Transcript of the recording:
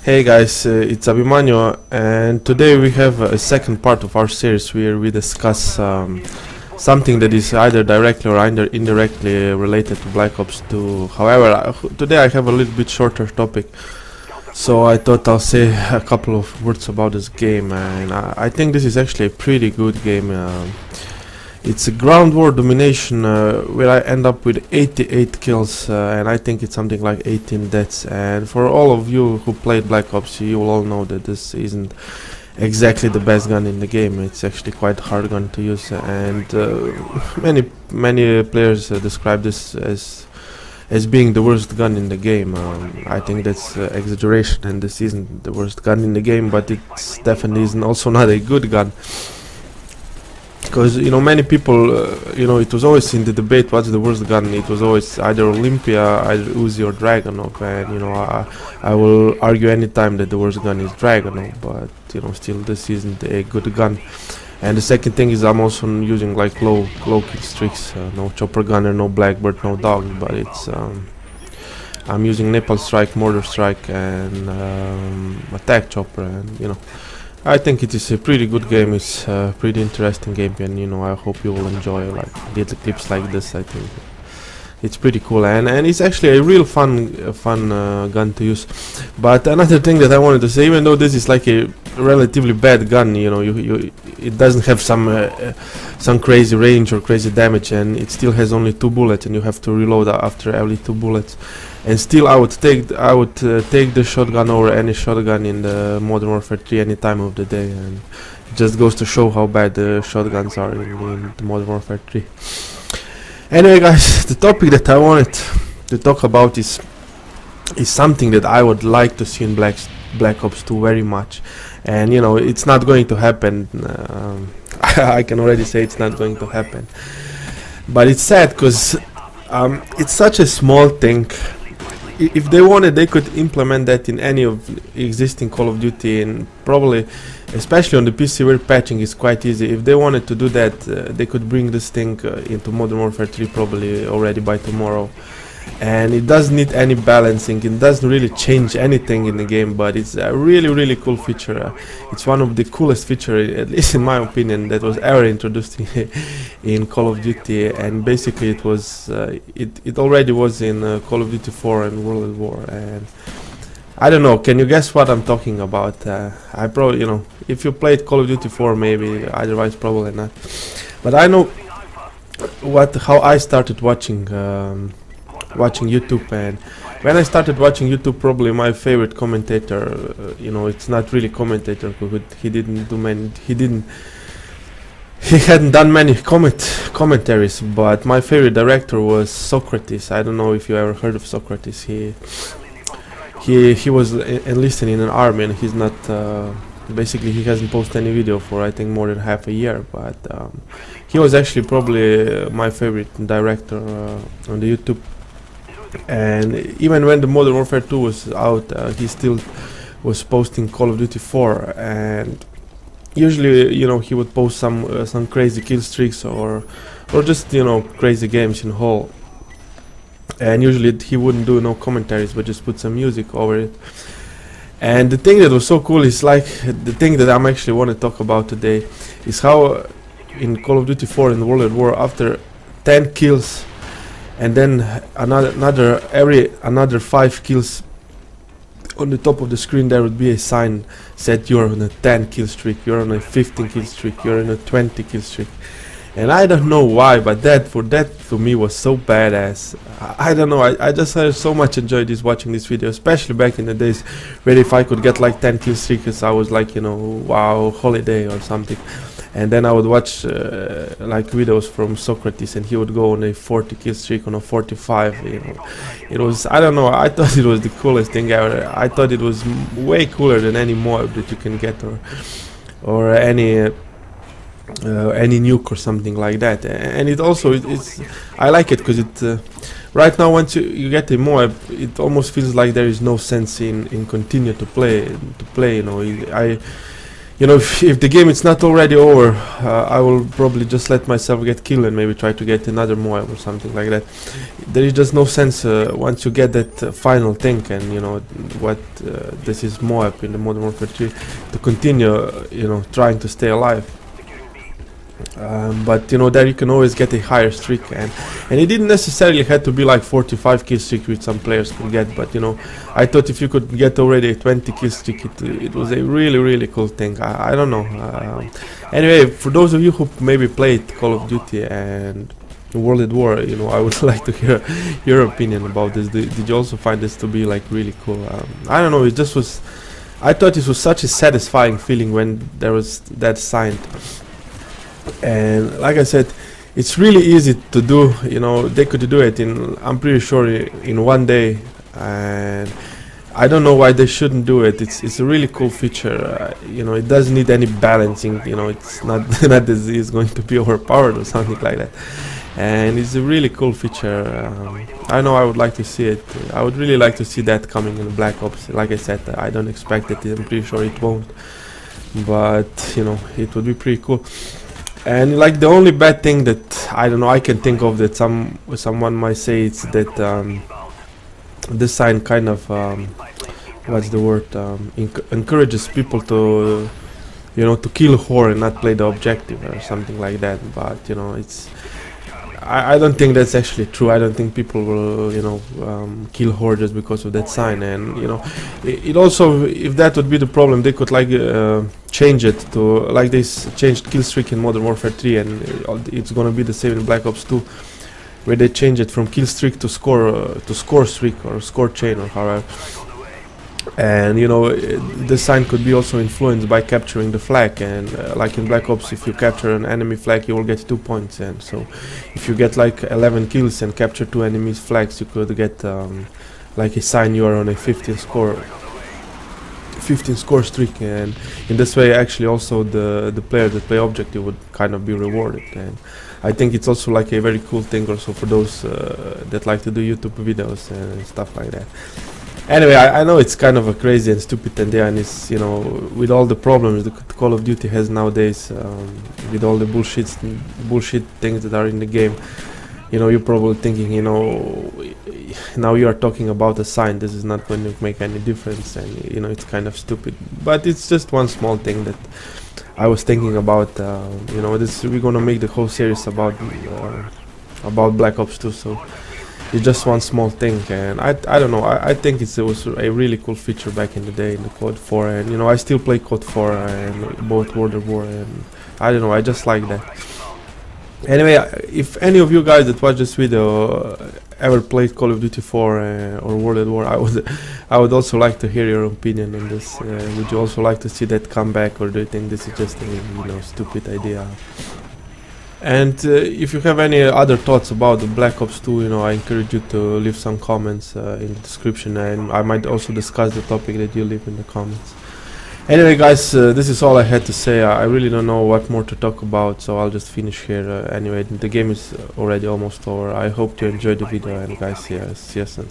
Hey guys, it's Abimanyo, and today we have a second part of our series where we discuss something that is either directly or either indirectly related to Black Ops 2. However, today I have a little bit shorter topic, so I thought I'll say a couple of words about this game, and I think this is actually a pretty good game. It's a ground war domination where I end up with 88 kills and I think it's something like 18 deaths. And for all of you who played Black Ops, you will all know that this isn't exactly the best gun in the game. It's actually quite hard gun to use, and many players describe this as being the worst gun in the game. I think that's exaggeration, and this isn't the worst gun in the game, but it's definitely isn't also not a good gun. Because many people, it was always in the debate what's the worst gun. It was always either Olympia, either Uzi or Dragunov, and I will argue any time that the worst gun is Dragunov, but still this isn't a good gun. And the second thing is I'm also using like low kill streaks, no chopper gunner, no Blackbird, no dog, but it's I'm using Napalm Strike, Mortar Strike, and attack chopper, and I think it is a pretty good game. It's a pretty interesting game, and I hope you will enjoy like little clips like this. I think it's pretty cool, and it's actually a real fun gun to use. But another thing that I wanted to say, even though this is like a relatively bad gun, it doesn't have some crazy range or crazy damage, and it still has only 2 bullets, and you have to reload after every 2 bullets. And still, I would take the shotgun over any shotgun in the Modern Warfare 3 any time of the day, and it just goes to show how bad the shotguns are in the Modern Warfare 3. Anyway, guys, the topic that I wanted to talk about is something that I would like to see in Black Ops 2 very much, and it's not going to happen. I can already say it's not going to happen, but it's sad because it's such a small thing. If they wanted, they could implement that in any of existing Call of Duty, and probably, especially on the PC where patching is quite easy, if they wanted to do that, they could bring this thing into Modern Warfare 3 probably already by tomorrow. And it doesn't need any balancing, it doesn't really change anything in the game, but it's a really cool feature. It's one of the coolest features, at least in my opinion, that was ever introduced in Call of Duty. And basically it was it already was in Call of Duty 4 and World at War. And I don't know, can you guess what I'm talking about? I probably, if you played Call of Duty 4 maybe, otherwise probably not. But I know how I started watching YouTube, and when I started watching YouTube, probably my favorite commentator, it's not really commentator, he hadn't done many commentaries, but my favorite director was Socrates. I don't know if you ever heard of Socrates. He was enlisted in an army, and he's not basically he hasn't posted any video for I think more than half a year, but he was actually probably my favorite director on the YouTube. And even when the Modern Warfare 2 was out, he still was posting Call of Duty 4, and usually he would post some crazy kill streaks or just crazy games in whole, and usually he wouldn't do no commentaries but just put some music over it. And the thing that was so cool is like the thing that I'm actually want to talk about today is how in Call of Duty 4 in World at War, after 10 kills and then another 5 kills, on the top of the screen there would be a sign said you're on a 10 kill streak, you're on a 15 kill streak, you're on a 20 kill streak. And I don't know why, but that for me was so badass. I don't know, I just had so much enjoyed watching this video, especially back in the days where if I could get like 10 kill streaks, I was like, wow, holiday or something. And then I would watch like videos from Socrates, and he would go on a 40 kill streak, on a 45. It was, I don't know, I thought it was the coolest thing ever. I thought it was way cooler than any mod that you can get, or any nuke or something like that. And it also it's I like it because it right now once you get a MOAB, it almost feels like there is no sense in continue to play. you know, if the game is not already over, I will probably just let myself get killed and maybe try to get another Moab or something like that. There is just no sense once you get that final thing, and you know what this is Moab in the Modern Warfare 3, to continue, you know, trying to stay alive. But you know, there you can always get a higher streak, and it didn't necessarily have to be like 45 kill streak which some players could get, but you know, I thought if you could get already a 20 kill streak, it was a really cool thing. I don't know. Anyway, for those of you who maybe played Call of Duty and World at War, you know, I would like to hear your opinion about this. Did you also find this to be like really cool? I don't know, it just was, I thought it was such a satisfying feeling when there was that sign. And like I said, it's really easy to do. You know, they could do it in, I'm pretty sure, in one day, and I don't know why they shouldn't do it. It's a really cool feature. You know, it doesn't need any balancing. You know, it's not not as it's going to be overpowered or something like that. And it's a really cool feature. I know I would like to see it. I would really like to see that coming in Black Ops. Like I said, I don't expect it. I'm pretty sure it won't. But you know, it would be pretty cool. And like the only bad thing that I don't know I can think of that someone might say, it's that this sign kind of what's the word, encourages people to, you know, to kill whore and not play the objective or something like that. But you know, it's, I don't think that's actually true. I don't think people will, you know, kill whore just because of that sign. And you know, it also, if that would be the problem, they could like change it to, like this changed kill streak in Modern Warfare 3, and it's gonna be the same in Black Ops 2, where they change it from kill streak to score streak or score chain or however. And you know, the sign could be also influenced by capturing the flag, and like in Black Ops, if you capture an enemy flag, you will get 2 points. And so if you get like 11 kills and capture 2 enemies flags, you could get like a sign you are on a 15 score streak. And in this way actually also the players that play objective would kind of be rewarded. And I think it's also like a very cool thing also for those that like to do YouTube videos and stuff like that. Anyway, I know it's kind of a crazy and stupid idea, and it's, you know, with all the problems that Call of Duty has nowadays, with all the bullshit things that are in the game, you know, you're probably thinking, you know, now you are talking about a sign, this is not going to make any difference, and you know, it's kind of stupid. But it's just one small thing that I was thinking about. You know, we're gonna make the whole series about Black Ops 2, so it's just one small thing. And I don't know, I think it was a really cool feature back in the day in the COD 4, and you know, I still play COD 4 and both World at War, and I don't know, I just like that. Anyway, if any of you guys that watch this video ever played Call of Duty 4 or World at War, I would also like to hear your opinion on this. Would you also like to see that come back, or do you think this is just a, you know, stupid idea? And if you have any other thoughts about the Black Ops 2, you know, I encourage you to leave some comments in the description, and I might also discuss the topic that you leave in the comments. Anyway guys, this is all I had to say. I really don't know what more to talk about, so I'll just finish here. Anyway, the game is already almost over. I hope you enjoyed the video, and guys, see you soon.